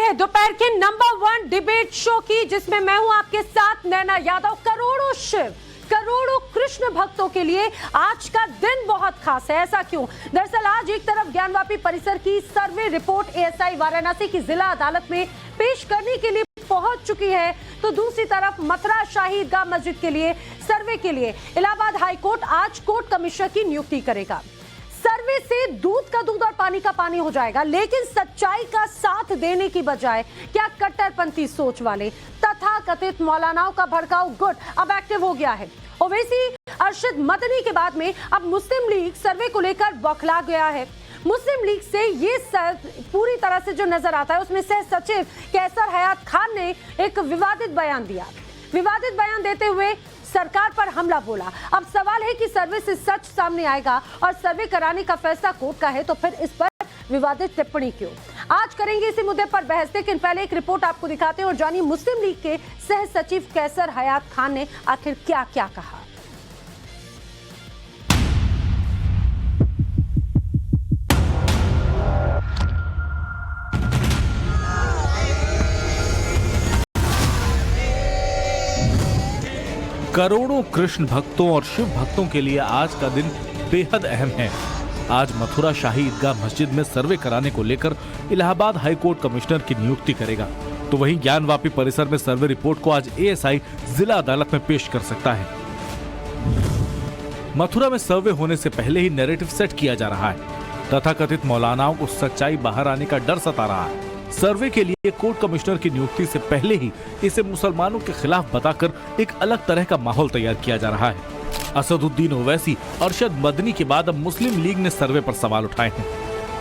हैं दोपहर के नंबर 1 डिबेट शो की, जिसमें मैं हूं आपके साथ नैना यादव। करोड़ों शिव, करोड़ों कृष्ण भक्तों के लिए आज का दिन बहुत खास है। ऐसा क्यों? दरअसल आज एक तरफ ज्ञानवापी परिसर की सर्वे रिपोर्ट एएसआई वाराणसी की जिला अदालत में पेश करने के लिए पहुंच चुकी है, तो दूसरी तरफ मथुरा शाही ईदगाह मस्जिद के लिए सर्वे के लिए इलाहाबाद हाईकोर्ट आज कोर्ट कमिश्नर की नियुक्ति करेगा। सर्वे से दूध का दूध और पानी का पानी हो जाएगा, लेकिन सच्चाई का साथ देने की बजाय क्या कट्टरपंथी सोच वाले तथाकथित मौलानाओं का भड़काऊ गुट अब एक्टिव हो गया है। ओवैसी अरशद मदनी के बाद में अब मुस्लिम लीग सर्वे को लेकर बौखला गया है। मुस्लिम लीग से ये पूरी तरह से जो नजर आता है, उसमें सह सचिव कैसर हयात खान ने एक विवादित बयान दिया। विवादित बयान देते हुए सरकार पर हमला बोला। अब सवाल है कि सर्वे से सच सामने आएगा और सर्वे कराने का फैसला कोर्ट का है, तो फिर इस पर विवादित टिप्पणी क्यों? आज करेंगे इसी मुद्दे पर बहस, लेकिन पहले एक रिपोर्ट आपको दिखाते हैं और जानिए मुस्लिम लीग के सह सचिव कैसर हयात खान ने आखिर क्या क्या कहा। करोड़ों कृष्ण भक्तों और शिव भक्तों के लिए आज का दिन बेहद अहम है। आज मथुरा शाही ईदगाह मस्जिद में सर्वे कराने को लेकर इलाहाबाद हाईकोर्ट कमिश्नर की नियुक्ति करेगा, तो वहीं ज्ञानवापी परिसर में सर्वे रिपोर्ट को आज एएसआई जिला अदालत में पेश कर सकता है। मथुरा में सर्वे होने से पहले ही नैरेटिव सेट किया जा रहा है। तथाकथित मौलानाओं को सच्चाई बाहर आने का डर सता रहा है। सर्वे के लिए कोर्ट कमिश्नर की नियुक्ति से पहले ही इसे मुसलमानों के खिलाफ बताकर एक अलग तरह का माहौल तैयार किया जा रहा है। असदुद्दीन ओवैसी, अरशद मदनी के बाद अब मुस्लिम लीग ने सर्वे पर सवाल उठाए हैं।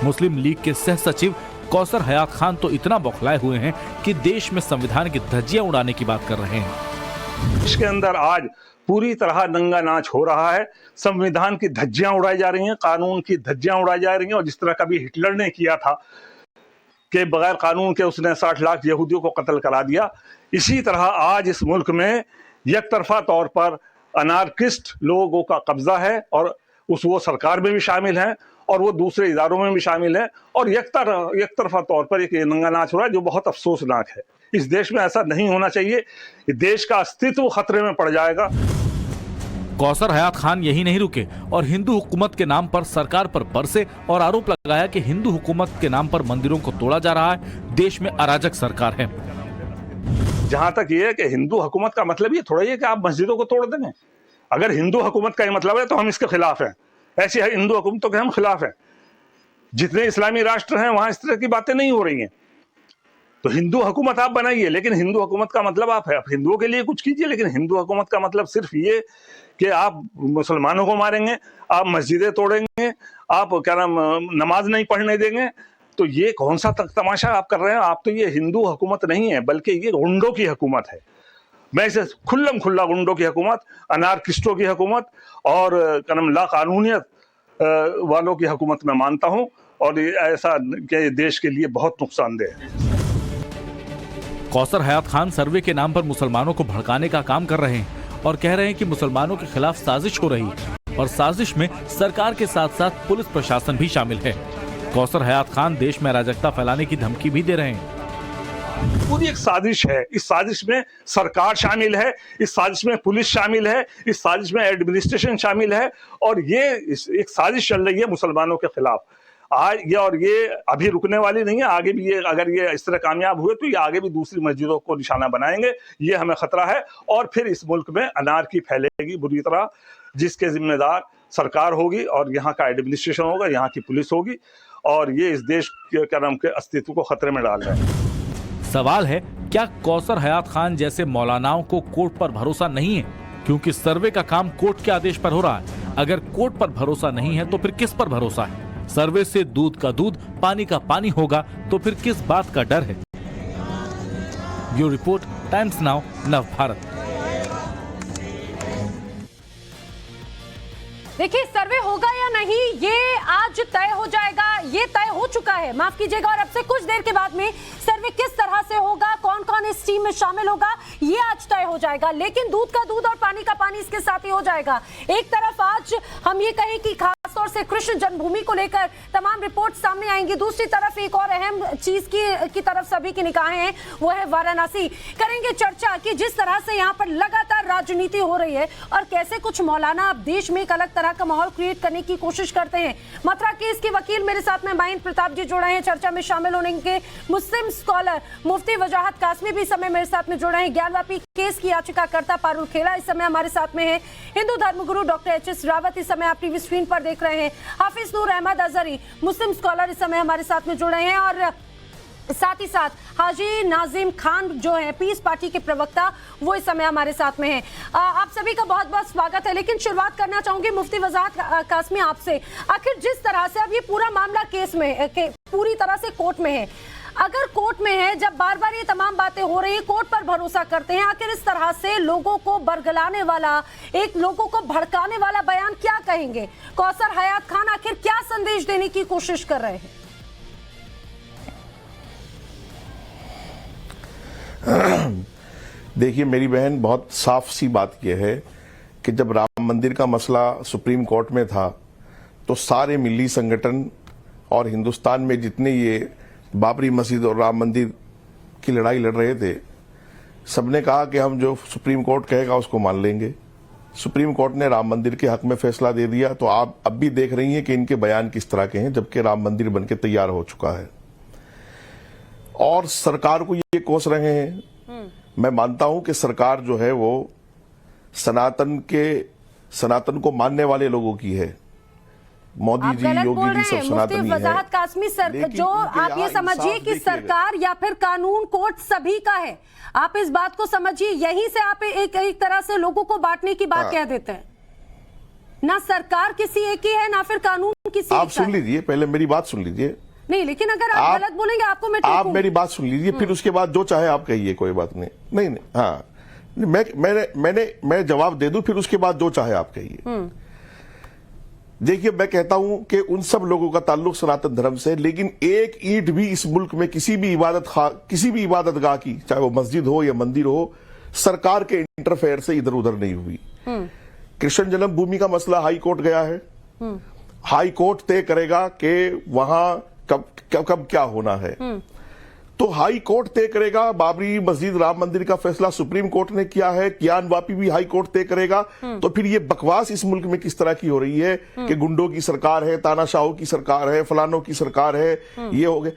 मुस्लिम लीग के सह सचिव कैसर हयात खान तो इतना बौखलाए हुए हैं कि देश में संविधान की धज्जियां उड़ाने की बात कर रहे हैं। इसके अंदर आज पूरी तरह नंगा नाच हो रहा है। संविधान की धज्जियां उड़ाई जा रही हैं, कानून की धज्जियां उड़ाई जा रही हैं। और जिस तरह कभी हिटलर ने किया था कि बगैर कानून के उसने 60 लाख यहूदियों को कत्ल करा दिया, इसी तरह आज इस मुल्क में एकतरफा तौर पर अनार्किस्ट लोगों का कब्जा है और वो सरकार में भी शामिल हैं और वो दूसरे इदारों में भी शामिल हैं और एकतरफा तौर पर एक नंगा नाच हो रहा है, जो बहुत अफसोसनाक है। इस देश में ऐसा नहीं होना चाहिए। देश का अस्तित्व खतरे में पड़ जाएगा। कैसर हयात खान यही नहीं रुके और हिंदू हुकूमत के नाम पर सरकार पर बरसे और आरोप लगाया कि हिंदू हुकूमत के नाम पर मंदिरों को तोड़ा जा रहा है, देश में अराजक सरकार है। जहां तक ये है कि हिंदू हुकूमत का मतलब ये थोड़ा ही है कि आप मस्जिदों को तोड़ देंगे। अगर हिंदू हुकूमत का ये मतलब है तो हम इसके खिलाफ हैं। ऐसी हिंदू हुकूमतों के हम खिलाफ हैं। जितने इस्लामी राष्ट्र हैं वहां इस तरह की बातें नहीं हो रही हैं। तो हिंदू हुकूमत आप बनाइए, लेकिन हिंदू हुकूमत का मतलब आप हिंदुओं के लिए कुछ कीजिए। लेकिन हिंदू हुकूमत का मतलब सिर्फ ये कि आप मुसलमानों को मारेंगे, आप मस्जिदें तोड़ेंगे, आप क्या नाम नमाज नहीं पढ़ने देंगे, तो ये कौन सा तमाशा आप कर रहे हैं? आप तो ये हिंदू हुकूमत नहीं है, बल्कि ये गुंडों की हुकूमत है। मैं इसे खुल्लम खुल्ला गुंडों की हुकूमत, अनार्किस्टों की हुकूमत और क्या नाम लाकानूनियत वालों की हुकूमत में मानता हूं और ऐसा कि देश के लिए बहुत नुकसानदेह है। कैसर हयात खान सर्वे के नाम पर मुसलमानों को भड़काने का काम कर रहे हैं और कह रहे हैं कि मुसलमानों के खिलाफ साजिश हो रही है और साजिश में सरकार के साथ साथ पुलिस प्रशासन भी शामिल है। कैसर हयात खान देश में अराजकता फैलाने की धमकी भी दे रहे हैं। पूरी एक साजिश है। इस साजिश में सरकार शामिल है, इस साजिश में पुलिस शामिल है, इस साजिश में एडमिनिस्ट्रेशन शामिल है और ये एक साजिश चल रही है मुसलमानों के खिलाफ। आज ये अभी रुकने वाली नहीं है। आगे भी ये अगर ये इस तरह कामयाब हुए तो ये आगे भी दूसरी मस्जिदों को निशाना बनाएंगे। ये हमें खतरा है और फिर इस मुल्क में अनारकी फैलेगी बुरी तरह, जिसके जिम्मेदार सरकार होगी और यहाँ का एडमिनिस्ट्रेशन होगा, यहाँ की पुलिस होगी और ये इस देश के क्या नाम के अस्तित्व को खतरे में डाल रहे हैं। सवाल है, क्या कैसर हयात खान जैसे मौलानाओं को कोर्ट पर भरोसा नहीं है? क्योंकि सर्वे का काम कोर्ट के आदेश पर हो रहा है। अगर कोर्ट पर भरोसा नहीं है तो फिर किस पर भरोसा है? सर्वे से दूध का दूध, पानी का पानी होगा, तो फिर किस बात का डर है? ब्यूरो रिपोर्ट, टाइम्स नाउ, नव भारत। देखिए, सर्वे होगा या नहीं ये आज तय हो जाएगा। ये तय हो चुका है, माफ कीजिएगा। और अब से कुछ देर के बाद में सर्वे किस तरह से होगा, कौन कौन इस टीम में शामिल होगा, ये आज तय हो जाएगा। लेकिन दूध का दूध और पानी का पानी इसके साथ ही हो जाएगा। एक तरफ आज हम ये कहें कि खास खासतौर से कृष्ण जन्मभूमि को लेकर तमाम रिपोर्ट सामने आएंगी। दूसरी तरफ एक और अहम चीज की तरफ सभी की निगाहें हैं, वो है वाराणसी। करेंगे चर्चा कि जिस तरह से यहाँ पर लगातार राजनीति हो रही है और कैसे कुछ मौलाना अब देश में एक अलग तरह का माहौल क्रिएट करने की कोशिश करते हैं। मथुरा केस के वकील मेरे साथ में महेंद्र प्रताप जी जुड़े हैं, चर्चा में शामिल होने मुस्लिम स्कॉलर मुफ्ती वजाहत कासमी भी इस समय मेरे साथ में जुड़े हैं, ज्ञानवापी केस की याचिकाकर्ता पारुल खेला इस समय हमारे साथ में है, हिंदू धर्मगुरु डॉक्टर एच.एस. रावत इस समय आप टीवी स्क्रीन पर देख रहे हैं, हाफिज नूर अहमद अजहरी मुस्लिम स्कॉलर इस समय हमारे साथ में जुड़े हैं, और साथ ही साथ हाजी नाजिम खान जो है पीस पार्टी के प्रवक्ता वो इस समय हमारे साथ में हैं। आप सभी का बहुत बहुत स्वागत है। लेकिन शुरुआत करना चाहूंगी मुफ्ती वजाहत कासमी आपसे। आखिर जिस तरह से अब ये पूरा मामला केस में पूरी तरह से कोर्ट में है, अगर कोर्ट में है, जब बार बार ये तमाम बातें हो रही है, कोर्ट पर भरोसा करते हैं, आखिर इस तरह से लोगों को बरगलाने वाला, एक लोगों को भड़काने वाला बयान क्या कहेंगे? कौसर हयात खान आखिर क्या संदेश देने की कोशिश कर रहे हैं? देखिए मेरी बहन, बहुत साफ सी बात यह है कि जब राम मंदिर का मसला सुप्रीम कोर्ट में था तो सारे मिली संगठन और हिंदुस्तान में जितने ये बाबरी मस्जिद और राम मंदिर की लड़ाई लड़ रहे थे, सबने कहा कि हम जो सुप्रीम कोर्ट कहेगा उसको मान लेंगे। सुप्रीम कोर्ट ने राम मंदिर के हक में फैसला दे दिया, तो आप अब भी देख रही हैं कि इनके बयान किस तरह के हैं, जबकि राम मंदिर बनके तैयार हो चुका है और सरकार को ये कोस रहे हैं। मैं मानता हूं कि सरकार जो है वो सनातन को मानने वाले लोगों की है। मोदी जी, योगी जी सब सनातनी हैं। वजाहत कासमी सर, जो आप ये समझिए कि सरकार या फिर कानून कोर्ट सभी का है, आप इस बात को समझिए। यहीं से आप एक तरह से लोगों को बांटने की बात कह देते हैं। ना सरकार किसी एक की है, ना फिर कानून किसी आप सुन लीजिए, पहले मेरी बात सुन लीजिए। नहीं, लेकिन अगर आप गलत बोलेंगे आपको मैं आप मेरी बात सुन लीजिए, फिर उसके बाद जो चाहे आप कहिए, कोई बात नहीं। नहीं, हाँ, मैं जवाब दे दूं, फिर उसके बाद जो चाहे आप कहिए। देखिए, मैं कहता हूं कि उन सब लोगों का ताल्लुक सनातन धर्म से, लेकिन एक ईंट भी इस मुल्क में किसी भी इबादतगाह की, चाहे वो मस्जिद हो या मंदिर हो, सरकार के इंटरफेयर से इधर उधर नहीं हुई। कृष्ण जन्मभूमि का मसला हाई कोर्ट गया है, हाई कोर्ट तय करेगा कि वहां कब क्या होना है, तो हाई कोर्ट तय करेगा। बाबरी मस्जिद राम मंदिर का फैसला सुप्रीम कोर्ट ने किया है, ज्ञानवापी भी हाई कोर्ट तय करेगा। तो फिर ये बकवास इस मुल्क में किस तरह की हो रही है कि गुंडों की सरकार है, तानाशाहों की सरकार है, फलानों की सरकार है, ये हो गए।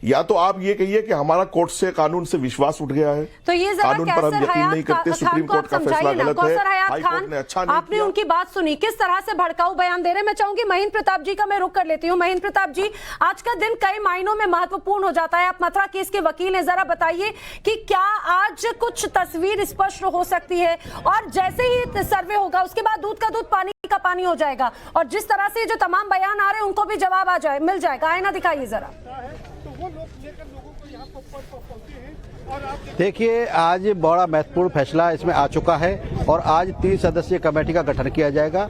या तो आप ये कहिए कि हमारा कोर्ट से, कानून से विश्वास उठ गया है, तो ये कानून पर हम यकीन नहीं करते, सुप्रीम कोर्ट का फैसला गलत है, हाई कोर्ट ने अच्छा नहीं आपने उनकी बात सुनी, किस तरह से भड़काऊ बयान दे रहे हैं। मैं चाहूंगी महेंद्र प्रताप जी का मैं रुख कर लेती हूँ। महेंद्र प्रताप जी, आज का दिन कई मायनों में महत्वपूर्ण हो जाता है। आप मथुरा केस के वकील हैं, जरा बताइए कि क्या आज कुछ तस्वीर स्पष्ट हो सकती है, और जैसे ही सर्वे होगा उसके बाद दूध का दूध पानी का पानी हो जाएगा, और जिस तरह से जो तमाम बयान आ रहे हैं उनको भी जवाब मिल जाएगा। आईना दिखाइए जरा। देखिए, आज बड़ा महत्वपूर्ण फैसला इसमें आ चुका है और आज 3 सदस्यीय कमेटी का गठन किया जाएगा,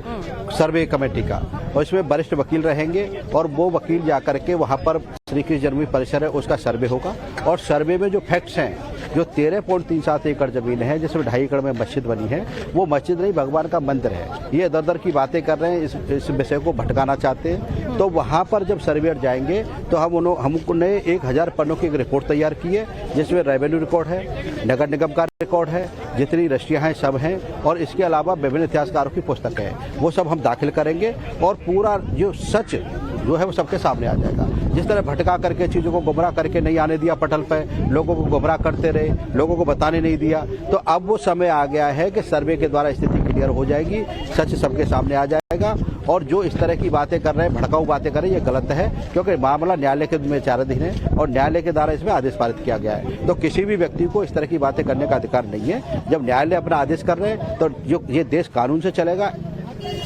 सर्वे कमेटी का, और इसमें वरिष्ठ वकील रहेंगे और वो वकील जाकर के वहां पर श्री कृष्ण जन्मभूमि परिसर है उसका सर्वे होगा, और सर्वे में जो फैक्ट्स हैं, जो 13.37 एकड़ जमीन है जिसमें 2.5 एकड़ में मस्जिद बनी है, वो मस्जिद नहीं भगवान का मंदिर है। ये इधर उधर की बातें कर रहे हैं, इस विषय को भटकाना चाहते हैं। तो वहां पर जब सर्वेयर जाएंगे तो हमने 1000 पन्नों की एक रिपोर्ट तैयार की है, जिसमें रेवेन्यू रिकॉर्ड है, नगर निगम का रिकॉर्ड है, जितनी रजिस्ट्रियां हैं सब हैं, और इसके अलावा विभिन्न इतिहासकारों की पुस्तकें हैं, वो सब हम दाखिल करेंगे और पूरा जो सच जो है वो सबके सामने आ जाएगा। जिस तरह भटका करके चीज़ों को गुमराह करके नहीं आने दिया पटल पे, लोगों को गुमराह करते रहे, लोगों को बताने नहीं दिया, तो अब वो समय आ गया है कि सर्वे के द्वारा स्थिति क्लियर हो जाएगी, सच सबके सामने आ जाएगा। और जो इस तरह की बातें कर रहे हैं, भड़काऊ बातें कर रहे हैं, ये गलत है, क्योंकि मामला न्यायालय के विचाराधीन है और न्यायालय के द्वारा इसमें आदेश पारित किया गया है। तो किसी भी व्यक्ति को इस तरह की बातें करने का अधिकार नहीं है। जब न्यायालय अपना आदेश कर रहे हैं तो जो ये देश कानून से चलेगा,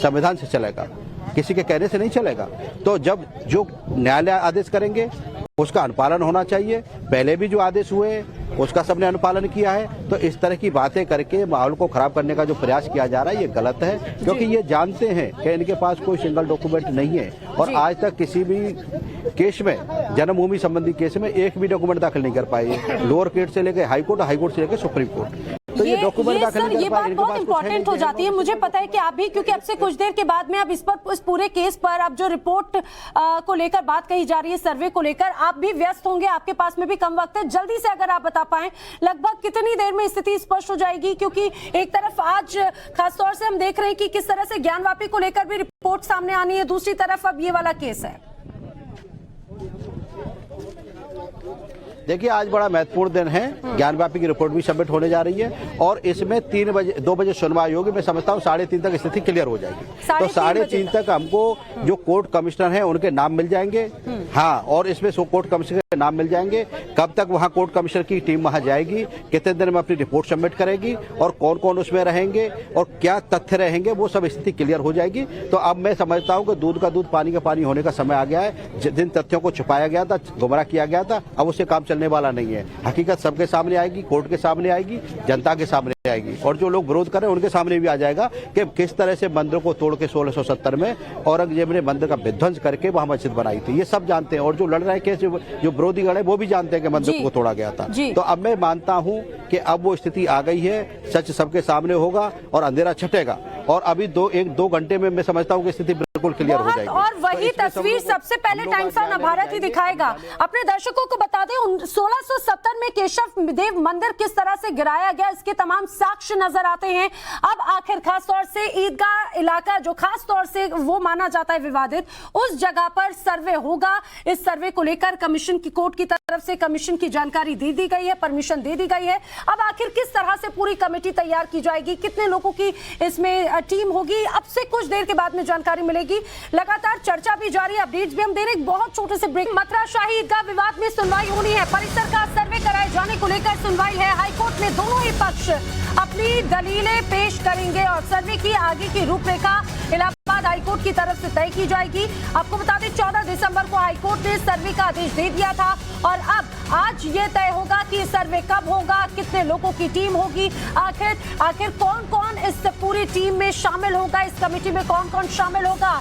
संविधान से चलेगा, किसी के कहने से नहीं चलेगा। तो जब जो न्यायालय आदेश करेंगे उसका अनुपालन होना चाहिए। पहले भी जो आदेश हुए उसका सबने अनुपालन किया है। तो इस तरह की बातें करके माहौल को खराब करने का जो प्रयास किया जा रहा है ये गलत है, क्योंकि ये जानते हैं कि इनके पास कोई सिंगल डॉक्यूमेंट नहीं है और आज तक किसी भी केस में, जन्मभूमि संबंधी केस में एक भी डॉक्यूमेंट दाखिल नहीं कर पाए, लोअर कोर्ट से लेकर हाई कोर्ट, हाई कोर्ट से लेकर सुप्रीम कोर्ट। तो ये डॉक्यूमेंट दाखिल सर, नहीं कर ये पाए, बात इनके बहुत पास कुछ है इंपॉर्टेंट नहीं, हो तो जाती है। मुझे पता है कि आप भी, क्योंकि अब से कुछ देर के बाद में अब इस पूरे केस पर अब जो रिपोर्ट को लेकर बात कही जा रही है, सर्वे को लेकर, आप भी व्यस्त होंगे, आपके पास में भी कम वक्त है। जल्दी से अगर आप बता पाएं लगभग कितनी देर में स्थिति स्पष्ट हो जाएगी, क्योंकि एक तरफ आज खासतौर से हम देख रहे हैं कि किस तरह से ज्ञानवापी को लेकर भी रिपोर्ट सामने आनी है, दूसरी तरफ अब ये वाला केस है। देखिए, आज बड़ा महत्वपूर्ण दिन है, ज्ञानवापी की रिपोर्ट भी सबमिट होने जा रही है और इसमें 2 बजे सुनवाई होगी। मैं समझता हूँ 3:30 तक स्थिति क्लियर हो जाएगी। तो 3:30 तक हमको जो कोर्ट कमिश्नर हैं उनके नाम मिल जाएंगे। हाँ, और इसमें कोर्ट कमिश्नर के नाम मिल जाएंगे। कब तक वहाँ कोर्ट कमिश्नर की टीम वहाँ जाएगी, कितने दिन में अपनी रिपोर्ट सबमिट करेगी और कौन कौन उसमें रहेंगे और क्या तथ्य रहेंगे, वो सब स्थिति क्लियर हो जाएगी। तो अब मैं समझता हूँ कि दूध का दूध पानी का पानी होने का समय आ गया है। जिन तथ्यों को छुपाया गया था, गुमराह किया गया था, अब उससे काम चलने वाला नहीं है। हकीकत सबके सामने आएगी, कोर्ट के सामने आएगी, जनता के सामने आएगी और जो लोग विरोध कर रहे हैं उनके सामने भी आ जाएगा कि किस तरह से मंदिर को तोड़ के 1670 में औरंगजेब ने मंदिर का विध्वंस करके वहां मस्जिद बनाई थी। ये सब जानते हैं और जो लड़ रहे हैं, जो विरोधी गण है, वो भी जानते हैं कि मंदिर को तोड़ा गया था। तो अब मैं मानता हूं कि अब वो स्थिति आ गई है, सच सबके सामने होगा और अंधेरा छटेगा और अभी 2 घंटे में मैं समझता हूं कि स्थिति बिल्कुल क्लियर हो जाएगी। और वही तस्वीर सबसे पहले टाइम्स ऑफ भारत ही दिखाएगा। अपने दर्शकों को बता दें 1670 में केशव देव मंदिर किस तरह से गिराया गया, इसके तमाम साक्ष्य नजर आते हैं। अब आखिर खास तौर से ईदगाह इलाका जो खास तौर से वो माना जाता है विवादित, उस जगह पर सर्वे होगा। इस सर्वे को लेकर कमीशन की कोर्ट की तरफ से कमीशन की जानकारी दे दी गई है, परमिशन दे दी गई है। अब आखिर किस तरह से पूरी कमेटी तैयार की जाएगी, कितने लोगों की इसमें टीम होगी, अब से कुछ देर के बाद में जानकारी मिलेगी। लगातार चर्चा भी जारी है, अपडेट्स भी हम दे रहे हैं। बहुत छोटे से ब्रेक। मथुरा शाही ईदगाह विवाद में सुनवाई होनी है, परिसर का सर्वे कराए जाने को लेकर सुनवाई है। हाईकोर्ट में दोनों ही पक्ष अपनी दलीलें पेश करेंगे और सर्वे की आगे की रूपरेखा इलाहाबाद हाईकोर्ट की तरफ से तय की जाएगी। आपको बता दें 14 दिसंबर को हाईकोर्ट ने सर्वे का आदेश दे दिया था और अब आज ये तय होगा कि सर्वे कब होगा, कितने लोगों की टीम होगी, आखिर कौन कौन इस पूरी टीम में शामिल होगा, इस कमेटी में कौन कौन शामिल होगा।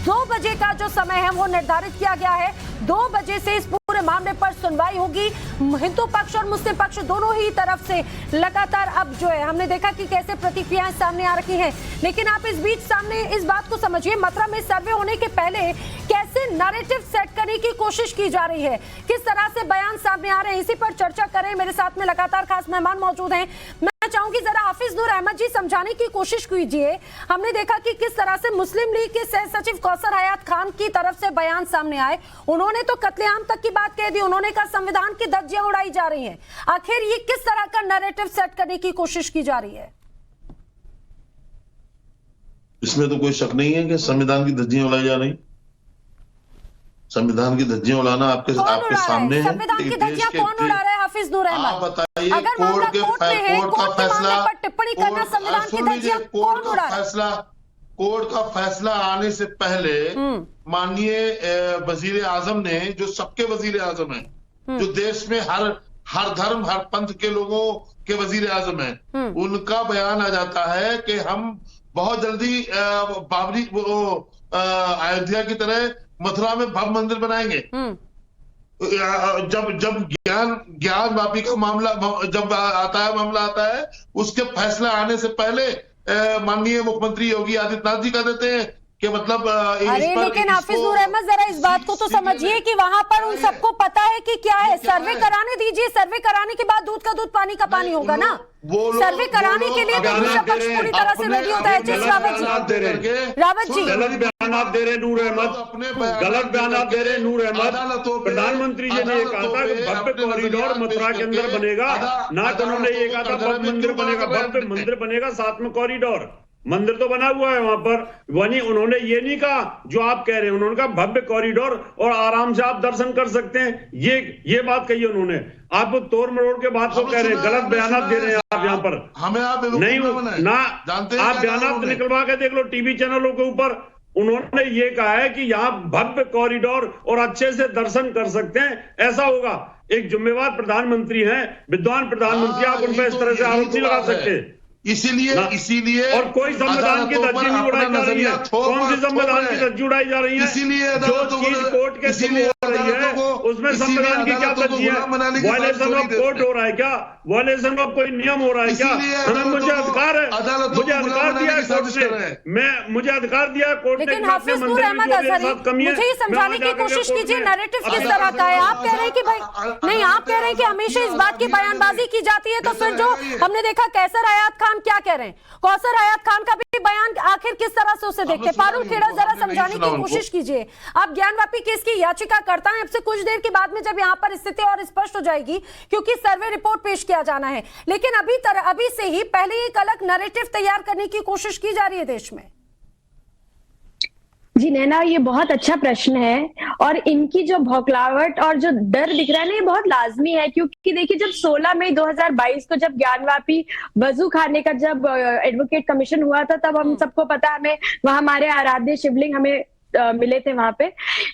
2 बजे का जो समय है वो निर्धारित किया गया है। 2 बजे से इस पूरे मामले पर सुनवाई होगी। हिंदू पक्ष और मुस्लिम पक्ष दोनों ही तरफ से लगातार अब जो है हमने देखा कि कैसे प्रतिक्रियाएं सामने आ रही हैं, लेकिन आप इस बीच सामने इस बात को समझिए, मथुरा में सर्वे होने के पहले कैसे नैरेटिव सेट करने की कोशिश की जा रही है, किस तरह से बयान सामने आ रहे हैं, इसी पर चर्चा करें। मेरे साथ में लगातार खास मेहमान मौजूद हैं। मैं चाहूंगी जरा हाफिज नूर अहमद जी समझाने की कोशिश कीजिए। हमने देखा कि किस तरह से मुस्लिम लीग के सह सचिव कौसर हयात खान की तरफ से बयान सामने आए, उन्होंने तो कत्लेआम तक की बात कह दी, उन्होंने कहा संविधान की धज्जियां उड़ाई जा रही हैं। आखिर ये किस तरह का नैरेटिव सेट करने की कोशिश की जा रही है? इसमें तो कोई शक नहीं है कि संविधान की धज्जियां उड़ाई जा रही। संविधान की धज्जियां उड़ाना आपके सामने है। संविधान की धज्जियां कौन उड़ा रहा है हाफिज नूर अहमद? आप बताइए, अगर मामला कोर्ट में है, कोर्ट के मामले पर टिप्पणी करना, संविधान की धज्जियां कौन उड़ा रहा है? कोर्ट का फैसला आने से पहले माननीय वजीर आजम ने, जो सबके वजीर आजम है, जो देश में हर धर्म हर पंथ के लोगों के वजीर आजम है, उनका बयान आ जाता है कि हम बहुत जल्दी बाबरी अयोध्या की तरह मथुरा में भव्य मंदिर बनाएंगे। जब ज्ञानवापी का मामला जब मामला आता है, उसके फैसला आने से पहले माननीय मुख्यमंत्री योगी आदित्यनाथ जी कह देते हैं कि मतलब अरे लेकिन हाफिज नूर अहमद जरा इस बात को तो समझिए कि वहां पर उन सबको पता है कि क्या है। सर्वे कराने दीजिए, सर्वे कराने के बाद दूध का दूध पानी का पानी होगा ना। सर्वे कराने के लिए तो दूसरा पक्ष पूरी तरह से रेडी होता है। रावत जी गलत बयान दे रहे नूर अहमद, गलत बयान दे रहे नूर अहमद। प्रधानमंत्री जी ने कहा था कि भव्य कॉरिडोर मथुरा के अंदर बनेगा, ना तो उन्होंने ये कहा था भव्य मंदिर बनेगा। भव्य मंदिर बनेगा, साथ में कॉरिडोर। मंदिर तो बना हुआ है वहां पर, वहीं उन्होंने ये नहीं कहा जो आप कह रहे हैं। उन्होंने कहा भव्य कॉरिडोर और आराम से आप दर्शन कर सकते हैं, ये बात कही उन्होंने। आप तोड़ मरोड़ के बात को कह रहे हैं, गलत बयान दे रहे हैं आप यहाँ पर। हमें आप नहीं ना, आप बयान निकलवा के देख लो टीवी चैनलों के ऊपर। उन्होंने ये कहा है कि यहाँ भव्य कॉरिडोर और अच्छे से दर्शन कर सकते हैं, ऐसा होगा। एक जिम्मेवार प्रधानमंत्री हैं, विद्वान प्रधानमंत्री, आप उन पर इस तरह से आरोप नहीं लगा सकते। इसीलिए और कोई संविधान की धज्जी नहीं उड़ाई जा रही है। कौन सी संविधान की धज्जी उड़ाई जा रही है? इसीलिए जो चीज कोर्ट के थ्रू हो रही है उसमें इसीलिए संविधान की क्या अदालतों को तज्जी है? गुलाम बनाने की वायलेशन बात ऑफ थोड़ी कोर्ट देते हो रहा है क्या? वायलेशन ऑफ कोई नियम हो रहा है क्या? इसीलिए हमें मुझे अदालतों को- अधिकार है, अदालतों मुझे को अधिकार गुलाम दिया है बनाने की कोर्ट साजिश कर रहे हैं। ने, मुझे अधिकार दिया है कोर्ट ने लेकिन कि मैं अपने हाफिज नूर मंदिर अहमद में जो मेरे अजहरी, साथ कमी है, मुझे ये मैं समझाने वहां की जाकर कोशिश कोर्ट कीजिए में नैरेटिव किस अपने तरह का है। आप अदालत- कह रहे हैं कि भाई नहीं, आप कह रहे हैं कि हमेशा इस बात की बयानबाजी की जाती है, तो फिर जो हमने देखा कैसर हयात खान क्या कह रहे हैं, कौसर हयात खान का भी बयान आखिर किस तरह से उसे देखते हैं? पारुल खेड़ा, जरा समझाने की कोशिश कीजिए। आप ज्ञानवापी केस की याचिका करता है, अब से कुछ देर के बाद में जब यहाँ पर स्थिति और स्पष्ट हो जाएगी, क्योंकि सर्वे रिपोर्ट पेश किया जाना है, लेकिन अभी से ही पहले एक अलग नैरेटिव तैयार करने की कोशिश की जा रही है देश में। जी नैना, ये बहुत अच्छा प्रश्न है और इनकी जो भौकलावट और जो डर दिख रहा है ना, ये बहुत लाजमी है, क्योंकि देखिए जब 16 मई 2022 को जब ज्ञानवापी वजू खाने का जब एडवोकेट कमीशन हुआ था, तब हम सबको पता, हमें वहां हमारे आराध्य शिवलिंग हमें मिले थे वहां पे।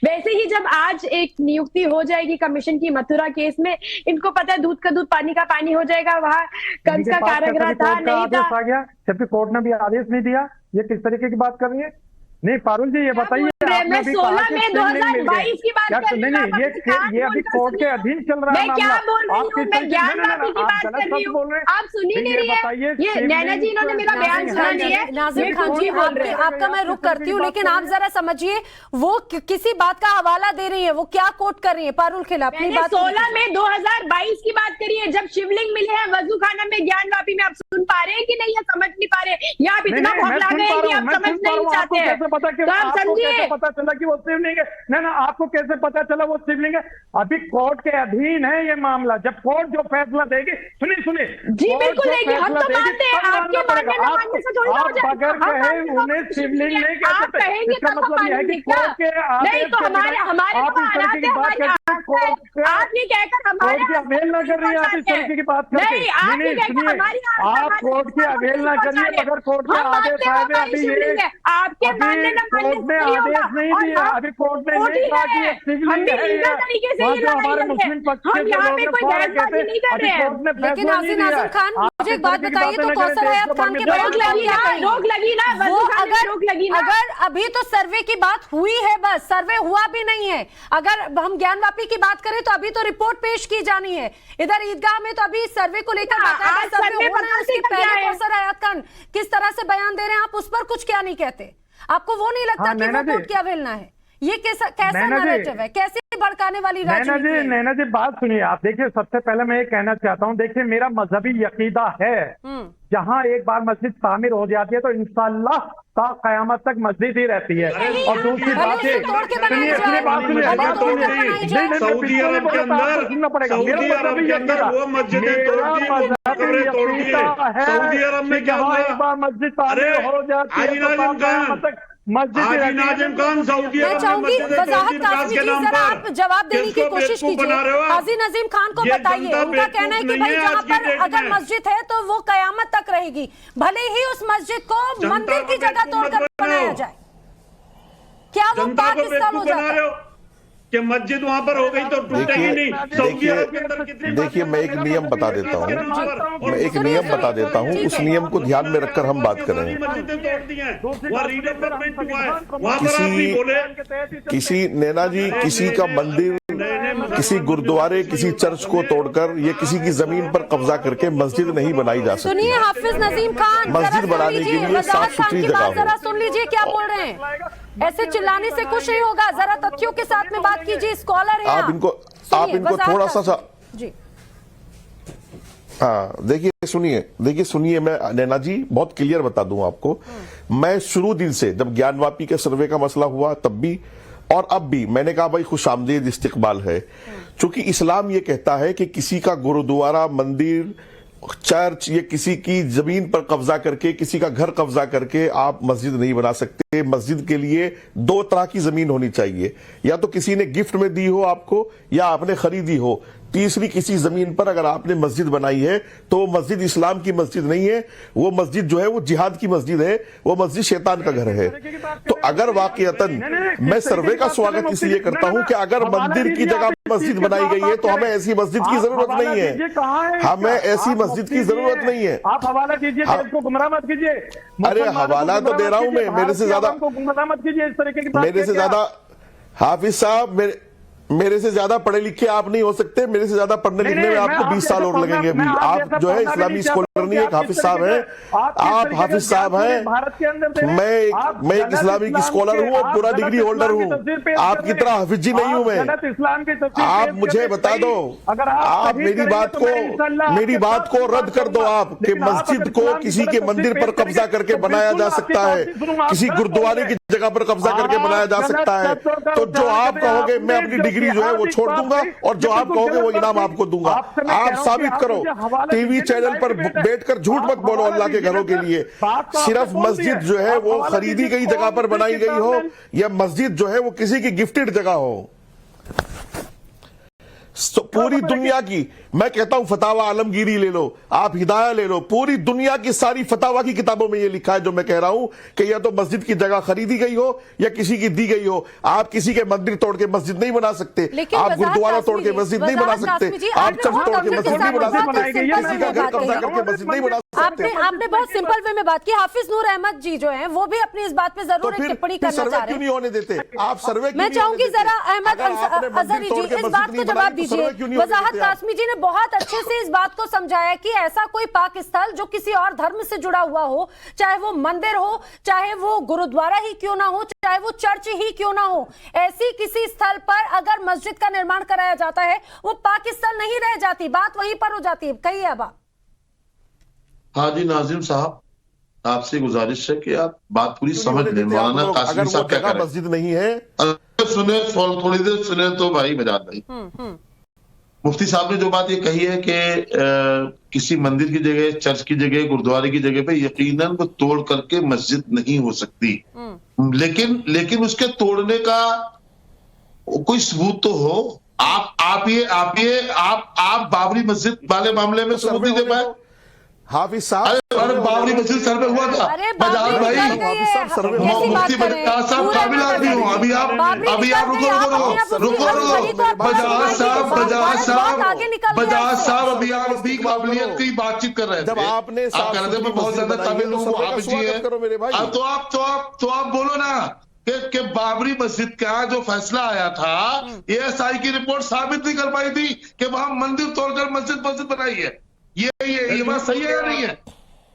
वैसे ही जब आज एक नियुक्ति हो जाएगी कमीशन की मथुरा केस में, इनको पता है दूध का दूध पानी का पानी हो जाएगा। वहां कंस का कारागृह था नहीं था, आ गया, जबकि कोर्ट ने भी आदेश नहीं दिया। ये किस तरीके की बात कर रही है? नहीं पारुल जी, ये बताइए, मैं 16 मई 2022 की बात कर रही हूँ। ये अभी कोर्ट के अधीन चल रहा है। मैं क्या बोल रही हूँ? मैं ज्ञानवापी की बात कर रही हूँ, आप सुन ही नहीं रही है। ये नैना जी, इन्होंने मेरा बयान सुना नहीं है। नाज़िम खान जी, आपका मैं रुक करती हूँ, लेकिन आप जरा समझिए, वो किसी बात का हवाला दे रही है, वो क्या कोट कर रही है? पारुल खेला अपनी बात 16 मई 2022 की बात करी है, जब शिवलिंग मिले हैं वजू खाना में ज्ञानवापी में। आप सुन पा रहे हैं कि नहीं, या समझ नहीं पा रहे, या आप इतना भौकला गए हैं कि आप समझ नहीं चाहते हैं? पता कि तो आप आपको समझिए, कैसे पता चला कि वो शिवलिंग है? ना आपको कैसे पता चला वो शिवलिंग है? अभी कोर्ट के अधीन है ये मामला। जब कोर्ट जो फैसला देगी, सुनिए जी बिल्कुल देगी, हम तो मानते हैं, आपके मानने ना मानने से थोड़ी ना हो जाएगा। अगर कहे उन्हें शिवलिंग नहीं कह आप सकते, कहेंगे इसका तब मतलब यह है कि कोर्ट के नहीं, तो हमारे आप इस तरीके की बात करते हैं। आप ये कहकर हमारे कोर्ट की अवहेलना कर रही है आप इस तरीके की बात करके। नहीं, आप ये कहकर हमारी आप कोर्ट की अवहेलना करिए, मगर कोर्ट के आदेश आए हुए अभी ये आपके मानने ना मानने कोर्ट ने आदेश नहीं दिया। अभी कोर्ट ने नहीं कहा कि ये शिवलिंग है, तरीके से जो हमारे मुस्लिम पक्ष के यहाँ लोग पे हैं, कोई बहसबाजी नहीं कर रहे हैं। कोर्ट ने लेकिन फैसला नहीं नाज़िम दिया। खान, मुझे एक बात बताइए, तो कौसर हयात खान के बयान रोक लगी ना, रोक लगी ना, वो वजू खाने में रोक लगी ना। अगर अभी तो सर्वे की बात हुई है, बस सर्वे हुआ भी नहीं है। अगर हम ज्ञानवापी की बात करें तो अभी तो रिपोर्ट पेश की जानी है। इधर ईदगाह में तो अभी सर्वे को लेकर बाकायदा आज सर्वे सर्वे होना है। उसके पता पहले क्या है? कौसर हयात खान किस तरह से बयान दे रहे हैं, आप उस पर कुछ क्या नहीं कहते? आपको वो नहीं लगता कि वो कोर्ट की अवहेलना है? ये कैसा नैरेटिव है? कैसे भड़काने वाली राजनीति है? नैना जी बात सुनिए आप। देखिए, सबसे पहले मैं ये कहना चाहता हूँ, देखिए मेरा मजहबी यकीदा है, जहाँ एक बार मस्जिद तामीर हो जाती है तो इंशाअल्लाह ता कयामत तक मस्जिद ही रहती है। और दूसरी बात है, सुनिए बात सुनिए, सऊदी अरब के अंदर, सऊदी अरब के अंदर वो मस्जिदें तोड़ती हैं, वो कब्रें तोड़ती हैं। सऊदी अरब में क्या हुआ? एक बार मस्जिद तामीर हो जाती है तो कयामत तक हाजी नाजिम खान सऊदी मैं अरब में चाहूंगी मस्जिदें वजाहत तोड़ती विकास कासमी के जी, नाम जरा आप पर। जवाब देने की किसको कोशिश बेवकूफ कीजिए। बना रहे हो आप? हाजी नजीम खान को ये बताइए, जनता उनका कहना है कि बेवकूफ भाई नहीं है जहाँ आज की पर डेट अगर में। मस्जिद है तो वो कयामत तक रहेगी, भले ही उस मस्जिद को जनता मंदिर की को जगह बेवकूफ तोड़कर मत बनाओ। बनाया जाए। क्या वो जनता को पाकिस्तान हो बेवकूफ बना जाता रहे है? हो कि मस्जिद वहां पर हो गई तो टूटेगी नहीं। सऊदी अरब के अंदर कितनी देखिए मैं एक नियम बता देता हूँ, मैं एक सुनिए, नियम बता सुनिए, देता हूँ, ठीक उस है। नियम को ध्यान में रखकर हम बात कर रहे हैं। मस्जिदें तोड़ दी हैं, वहाँ रीडेवलपमेंट हुआ है, वहाँ पर आप नहीं बोले। किसी नैना जी, किसी का मंदिर, किसी गुरुद्वारे, किसी चर्च को तोड़कर ये किसी की जमीन पर कब्जा करके मस्जिद नहीं बनाई जा सकती। सुनिए हाफिज नजीम खान, मस्जिद जरा बनाने सुन के लीजिए, लिए वजाहत साफ खान सुथरी की जगह बात हो। जरा सुन लीजिए क्या बोल रहे हैं। ऐसे चिल्लाने से कुछ नहीं होगा, जरा तथ्यों के साथ में बात कीजिए। स्कॉलर है आप इनको थोड़ा सा जी। हाँ देखिए सुनिए, मैं नैना जी बहुत क्लियर बता दूं आपको। मैं शुरू दिन से, जब ज्ञानवापी के सर्वे का मसला हुआ तब भी और अब भी मैंने कहा भाई खुशामदीद इस्तिकबाल है, क्योंकि इस्लाम ये कहता है कि किसी का गुरुद्वारा, मंदिर, चर्च, ये किसी की जमीन पर कब्जा करके, किसी का घर कब्जा करके आप मस्जिद नहीं बना सकते। मस्जिद के लिए दो तरह की जमीन होनी चाहिए, या तो किसी ने गिफ्ट में दी हो आपको या आपने खरीदी हो। तीसरी किसी जमीन पर अगर आपने मस्जिद बनाई है तो वो मस्जिद इस्लाम की मस्जिद नहीं है, वो मस्जिद जो है वो जिहाद की मस्जिद है, वो मस्जिद शैतान का घर है। तो अगर वाकईतन मैं सर्वे का स्वागत इसलिए करता हूं कि अगर मंदिर की जगह मस्जिद बनाई गई है तो हमें ऐसी मस्जिद की जरूरत नहीं है, हमें ऐसी मस्जिद की जरूरत नहीं है। आप हवाला कीजिए, इसको गुमराह मत कीजिए। अरे हवाला तो दे रहा हूं मैं, मेरे से ज्यादा गुमराह मत कीजिए इस तरीके की बात। मेरे से ज्यादा हाफिज साहब, मेरे से ज्यादा पढ़े लिखे आप नहीं हो सकते, मेरे से ज्यादा पढ़ने लिखने में आपको 20 साल और लगेंगे अभी। आप जो है इस्लामी स्कॉलर नहीं है, हाफिज साहब हैं, आप हाफिज साहब हैं, मैं एक इस्लामिक स्कॉलर हूँ और पूरा डिग्री होल्डर हूँ, आपकी तरह हाफिज जी नहीं हूँ मैं। आप मुझे बता दो, आप मेरी बात को रद्द कर दो आप, कि मस्जिद को किसी के मंदिर पर कब्जा करके बनाया जा सकता है, किसी गुरुद्वारे की जगह पर कब्जा करके बनाया जा सकता है। तो जो आप कहोगे मैं अपनी डिग्री जो है वो छोड़ दूंगा, और जो आप कहोगे वो इनाम आपको दूंगा। आप साबित करो, टीवी चैनल पर बैठकर झूठ मत बोलो अल्लाह के घरों के लिए। सिर्फ मस्जिद जो है वो खरीदी गई जगह पर बनाई गई हो, या मस्जिद जो है वो किसी की गिफ्टेड जगह हो। पूरी दुनिया की, मैं कहता हूं फतावा आलमगीरी ले लो, आप हिदाया ले लो, पूरी दुनिया की सारी फतावा की किताबों में ये लिखा है जो मैं कह रहा हूं, कि या तो मस्जिद की जगह खरीदी गई हो या किसी की दी गई हो। आप किसी के मंदिर तोड़ के मस्जिद नहीं बना सकते, आप गुरुद्वारा तोड़ के मस्जिद नहीं बना सकते, आप चर्च तोड़ के मस्जिद नहीं बना सकते, किसी का घर कब्जा करके मस्जिद नहीं बना सकते। आपने बहुत सिंपल वे में बात की। हाफिज नूर अहमद जी जो हैं वो भी अपनी इस बात पे जरूर एक टिप्पणी करना चाह रहे हैं। क्यों नहीं होने देते आप सर्वे? मैं चाहूंगी जरा अहमद अजहरी जी इस बात को जवाब दीजिए। वजाहत कासमी जी ने बहुत अच्छे से इस बात को समझाया कि ऐसा कोई पाक स्थल जो किसी और धर्म से जुड़ा हुआ हो, चाहे वो मंदिर हो, चाहे वो गुरुद्वारा ही क्यों ना हो, चाहे वो चर्च ही क्यों ना हो, ऐसी किसी स्थल पर अगर मस्जिद का निर्माण कराया जाता है वो पाक स्थल नहीं रह जाती, बात वहीं पर हो जाती है। कहिए अब आप। हाँ जी नाजिम साहब, आपसे गुजारिश है कि आप बात पूरी समझ लें। मौलाना कासिम साहब क्या कह रहे हैं? मस्जिद नहीं है, सुने थोड़ी देर सुने तो भाई बजात भाई। मुफ्ती साहब ने जो बात ये कही है कि किसी मंदिर की जगह, चर्च की जगह, गुरुद्वारे की जगह पे यकीनन वो तोड़ करके मस्जिद नहीं हो सकती, लेकिन उसके तोड़ने का कोई सबूत तो हो। आप बाबरी मस्जिद वाले मामले में सबूत नहीं दे पाए। हाफिज साहब, अरे बाबरी मस्जिद सर्वे हुआ था बजाज भाई, मुफ्ती बजाज साहब काबिल आदमी हूँ। अभी आप रुको बजाज साहब अभी आप भी काबिलियत की बातचीत कर रहे थे। जब आपने आप कह रहे थे मैं बहुत ज्यादा काबिल हूँ, हाफिज जी है, तो आप बोलो ना कि बाबरी मस्जिद का जो फैसला आया था, एएसआई की रिपोर्ट साबित नहीं कर पाई थी कि वहां मंदिर तोड़कर मस्जिद बनाई है। ये बात सही है या नहीं है?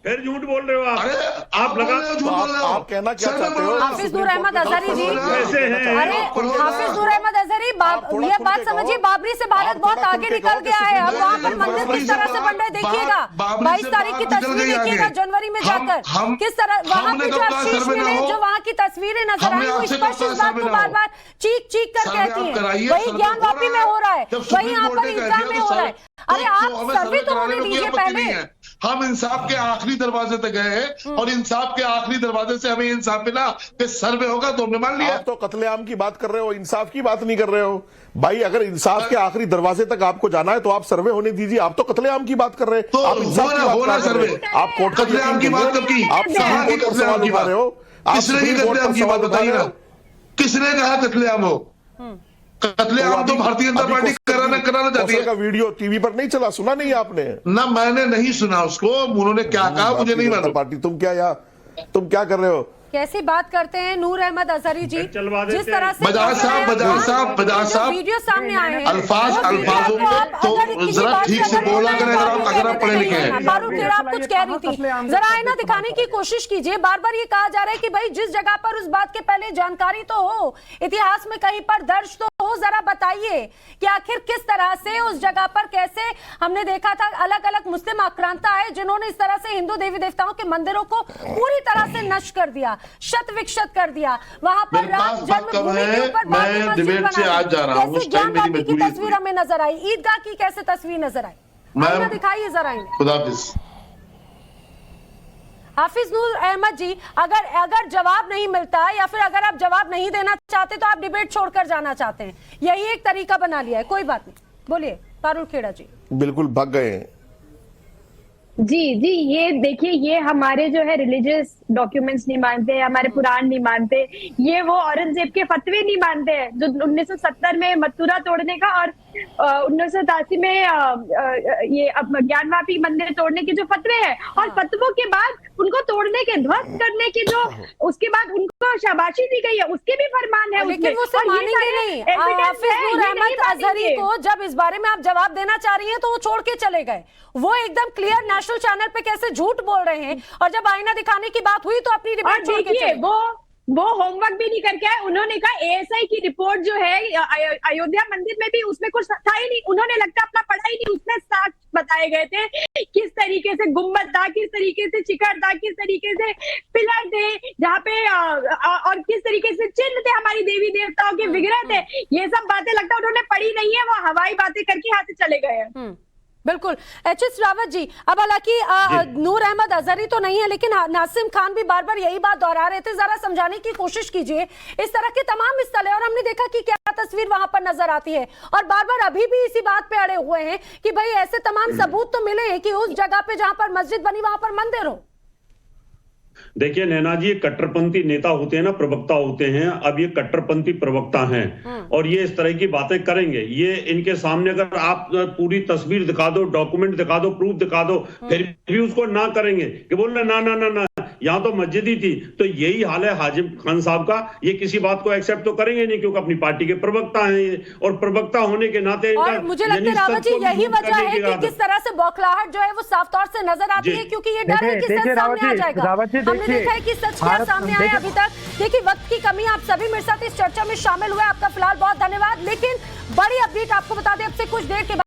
फिर झूठ बोल रहे हो आप। अरे आप लगा झूठ बोल रहे हो। आप कहना क्या चाहते हो? हाफिज नूर अहमद अजहरी जी, कैसे हैं? अरे हाफिज नूर अहमद अजहरी, ये बात समझिए, बाबरी से भारत बहुत आगे निकल गया है। अब वहाँ पर मंदिर किस तरह से बन रहे देखिएगा, 22 तारीख की तस्वीर देखिएगा जनवरी में जाकर, किस तरह वहाँ पे जो शीश मिले, जो वहाँ की तस्वीरें नजर आई, वो स्पष्ट इस बात को बार बार चीख कर कहती है। वही ज्ञान वापी में हो रहा है, वही यहाँ पर ईदगाह में हो रहा है। अरे आप सर्वे तो होने दीजिए पहले। हम इंसाफ के आखिरी दरवाजे तक गए हैं, और इंसाफ के आखिरी दरवाजे से हमें इंसाफ मिला कि सर्वे होगा तो हमने मान लिया। आप तो कत्लेआम की बात कर रहे हो, इंसाफ की बात नहीं कर रहे हो भाई। अगर इंसाफ के आखिरी दरवाजे तक आपको जाना है तो आप सर्वे होने दीजिए। आप तो कत्लेआम की बात कर रहे हैं, तो आप इंसाफ की बात कर रहे हैं। आप कोर्ट का कत्लेआम की बात कब की? आप सुप्रीम कोर्ट का सवाल उठा रहे हो। किसने की कत्लेआम की बात बताइए ना, किसने कहा कत्लेआम हो? कत्लेआम तो भारतीय जनता पार्टी कराना चाहती है। का वीडियो टीवी पर नहीं चला, सुना नहीं आपने? ना मैंने नहीं सुना उसको, उन्होंने क्या कहा मुझे नहीं मालूम। पार्टी तुम क्या कर रहे हो? कैसी बात करते हैं नूर अहमद अजहरी जी, जिस तरह से बजाज साहब वीडियो सामने आए हैं, अल्फाजों में तो जरा ठीक से बोला करें अगर आप पढ़े लिखे हैं। फारूक खेड़ा आप कुछ कह रही थी, जरा आईना दिखाने की कोशिश कीजिए। बार बार ये कहा जा रहा है कि भाई जिस जगह पर उस बात के पहले जानकारी तो हो, इतिहास में कहीं पर दर्ज तो हो, जरा बताइए कि आखिर किस तरह से उस जगह पर कैसे हमने देखा था अलग अलग मुस्लिम आक्रांता आए जिन्होंने इस तरह से हिंदू देवी देवताओं के मंदिरों को पूरी तरह से नष्ट कर दिया, शत विक्षत कर दिया। वहां पर राम जन्मभूमि के ऊपर मैं डिबेट से आज जा रहा हूं, उस टाइम मेरी मजबूरी की तस्वीर हमें नजर आई, ईदगाह की कैसे तस्वीर नजर आई, दिखाइए जरा इन्हें। खुदाफिज। हाफिज नूर अहमद जी, अगर जवाब नहीं मिलता या फिर अगर आप जवाब नहीं देना चाहते तो आप डिबेट छोड़कर जाना चाहते हैं, यही एक तरीका बना लिया है। कोई बात नहीं, बोलिए फारूक खेड़ा जी। बिल्कुल भाग गए हैं जी, ये देखिए, ये हमारे जो है रिलीजियस डॉक्यूमेंट्स नहीं मानते, हमारे पुराण नहीं मानते, ये वो औरंगजेब के फतवे नहीं मानते हैं जो 1970 में मथुरा तोड़ने का और 1987 में ये अब ज्ञानवापी मंदिर तोड़ने के जो फतवे हैं और फतवों के बाद उनको तोड़ने के ध्वस्त करने के जो उसके बाद उनको शाबाशी दी गई है उसके भी फरमान है लेकिन वो सब मानेंगे नहीं। हाफिज नूर अहमद अजहरी को जब इस बारे में आप जवाब देना चाह रही हैं तो वो छोड़ के चले गए। वो एकदम क्लियर नेशनल चैनल पे कैसे झूठ बोल रहे हैं, और जब आईना दिखाने की बात हुई तो अपनी रिपोर्ट छोड़ के चले। वो होमवर्क भी नहीं करके आए। उन्होंने कहा एएसआई की रिपोर्ट जो है अयोध्या मंदिर में भी उसमें कुछ था ही नहीं, उन्होंने लगता अपना पढ़ा ही नहीं। उसमें साक्ष्य बताए गए थे किस तरीके से गुम्बद था, किस तरीके से शिखर था, किस तरीके से पिलर थे जहाँ पे और किस तरीके से चिन्ह थे, हमारी देवी देवताओं के विग्रह थे। ये सब बातें लगता उन्होंने पढ़ी नहीं है, वो हवाई बातें करके यहाँ से चले गए हैं। बिल्कुल। एचएस रावत जी, अब हालांकि नूर अहमद अजहरी तो नहीं है, लेकिन नासिम खान भी बार बार यही बात दोहरा रहे थे। जरा समझाने की कोशिश कीजिए इस तरह के तमाम स्थल है और हमने देखा कि क्या तस्वीर वहां पर नजर आती है, और बार बार अभी भी इसी बात पे अड़े हुए हैं कि भाई ऐसे तमाम सबूत तो मिले हैं कि उस जगह पे जहां पर मस्जिद बनी वहां पर मंदिर हो। देखिए नैना जी, ये कट्टरपंथी नेता होते हैं ना, प्रवक्ता होते हैं। अब ये कट्टरपंथी प्रवक्ता हैं और ये इस तरह की बातें करेंगे। ये इनके सामने अगर आप पूरी तस्वीर दिखा दो, डॉक्यूमेंट दिखा दो, प्रूफ दिखा दो, फिर भी उसको ना करेंगे कि बोल रहे ना ना ना ना यहाँ तो मस्जिद ही थी। तो यही हाल है हाजिम खान साहब का। ये किसी बात को एक्सेप्ट तो करेंगे नहीं क्योंकि अपनी पार्टी के प्रवक्ता हैं ये, और प्रवक्ता होने के नाते और मुझे लगता है रावत जी यही वजह है कि किस तरह से बौखलाहट जो है वो साफ तौर से नजर आती है, क्योंकि ये डर है कि सच सामने आ जाएगा। हमने देखा है कि सच क्या सामने आया अभी तक। देखिए वक्त की कमी, आप सभी मेरे साथ इस चर्चा में शामिल हुए, आपका फिलहाल बहुत धन्यवाद। लेकिन बड़ी अपडेट आपको बता दें, अब से कुछ देर के बाद